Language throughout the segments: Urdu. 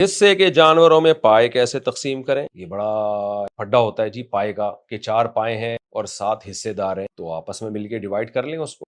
حصے کے جانوروں میں پائے کیسے تقسیم کریں؟ یہ بڑا پھڈا ہوتا ہے جی پائے کا، کہ 4 پائے ہیں اور 7 حصے دار ہیں، تو آپس میں مل کے ڈیوائڈ کر لیں، اس کو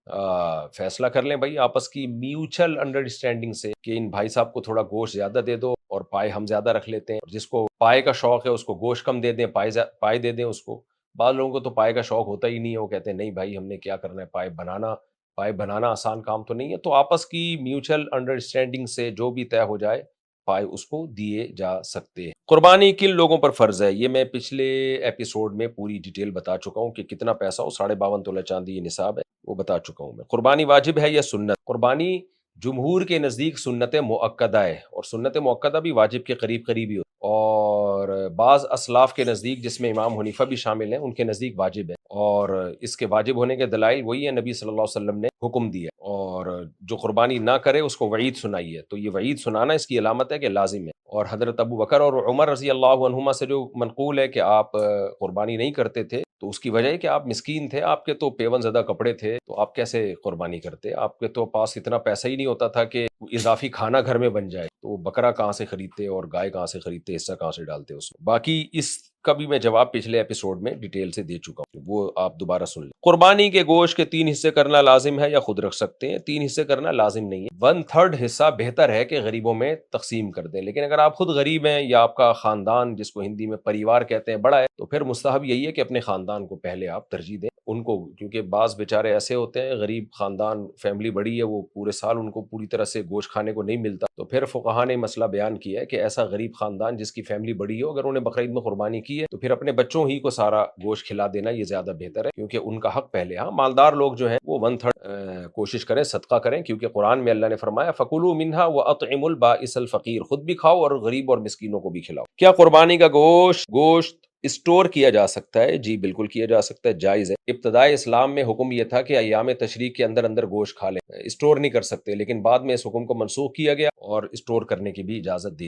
فیصلہ کر لیں بھائی آپس کی میوچل انڈرسٹینڈنگ سے، کہ ان بھائی صاحب کو تھوڑا گوشت زیادہ دے دو اور پائے ہم زیادہ رکھ لیتے ہیں، جس کو پائے کا شوق ہے اس کو گوشت کم دے دیں، پائے دے دیں اس کو۔ بعض لوگوں کو تو پائے کا شوق ہوتا ہی نہیں ہے، وہ کہتے ہیں نہیں بھائی ہم نے کیا کرنا ہے، پائے بنانا آسان کام تو نہیں ہے، تو آپس کی میوچل انڈرسٹینڈنگ سے جو بھی طے ہو جائے پائے اس کو دیے جا سکتے ہیں۔ قربانی کن لوگوں پر فرض ہے؟ یہ میں پچھلے ایپیسوڈ میں پوری ڈیٹیل بتا چکا ہوں کہ کتنا پیسہ ہو، 52.5 تولہ چاندی یہ نصاب ہے، وہ بتا چکا ہوں میں۔ قربانی واجب ہے یا سنت؟ قربانی جمہور کے نزدیک سنت مؤکدہ ہے، اور سنت مؤکدہ بھی واجب کے قریب قریب ہی ہوتی ہے، اور بعض اسلاف کے نزدیک جس میں امام حنیفہ بھی شامل ہیں ان کے نزدیک واجب ہے، اور اس کے واجب ہونے کے دلائل وہی ہے، نبی صلی اللہ علیہ وسلم نے حکم دیا، اور جو قربانی نہ کرے اس کو وعید سنائی ہے، تو یہ وعید سنانا اس کی علامت ہے کہ لازم ہے۔ اور حضرت ابو بکر اور عمر رضی اللہ عنہما سے جو منقول ہے کہ آپ قربانی نہیں کرتے تھے، تو اس کی وجہ ہے کہ آپ مسکین تھے، آپ کے تو پیون زدہ کپڑے تھے، تو آپ کیسے قربانی کرتے؟ آپ کے تو پاس اتنا پیسہ ہی نہیں ہوتا تھا کہ اضافی کھانا گھر میں بن جائے، تو بکرا کہاں سے خریدتے اور گائے کہاں سے خریدتے، حصہ کہاں سے ڈالتے اس میں؟ باقی اس کا بھی میں جواب پچھلے ایپیسوڈ میں ڈیٹیل سے دے چکا ہوں، وہ آپ دوبارہ سن لیں۔ قربانی کے گوشت کے 3 حصے کرنا لازم ہے یا خود رکھ سکتے ہیں؟ 3 حصے کرنا لازم نہیں ہے، 1/3 حصہ بہتر ہے کہ غریبوں میں تقسیم کر دیں، لیکن اگر آپ خود غریب ہیں یا آپ کا خاندان جس کو ہندی میں پریوار کہتے ہیں بڑا ہے، تو پھر مستحب یہی ہے کہ اپنے خاندان کو پہلے آپ ترجیح دیں ان کو، کیونکہ بعض بیچارے ایسے ہوتے ہیں غریب خاندان، فیملی بڑی ہے، وہ پورے سال ان کو پوری طرح سے گوشت کھانے کو نہیں ملتا، تو پھر فقہا نے مسئلہ بیان کیا ہے کہ ایسا غریب خاندان جس کی فیملی بڑی ہو، اگر انہیں بقرعید میں قربانی کی ہے تو پھر اپنے بچوں ہی کو سارا گوشت کھلا دینا یہ زیادہ بہتر ہے، کیونکہ ان کا حق پہلے۔ ہاں مالدار لوگ جو ہیں وہ 1/3 کوشش کریں صدقہ کریں، کیونکہ قرآن میں اللہ نے فرمایا فَكُلُوا مِنْهَا وَأَطْعِمُوا الْبَائِسَ الْفَقِيرَ، خود بھی کھاؤ اور غریب اور مسکینوں کو بھی کھلاؤ۔ کیا قربانی کا گوشت اسٹور کیا جا سکتا ہے؟ جی بالکل کیا جا سکتا ہے، جائز ہے۔ ابتدائے اسلام میں حکم یہ تھا کہ ایام تشریق کے اندر اندر گوشت کھا لیں، اسٹور نہیں کر سکتے، لیکن بعد میں اس حکم کو منسوخ کیا گیا اور اسٹور کرنے کی بھی اجازت دی۔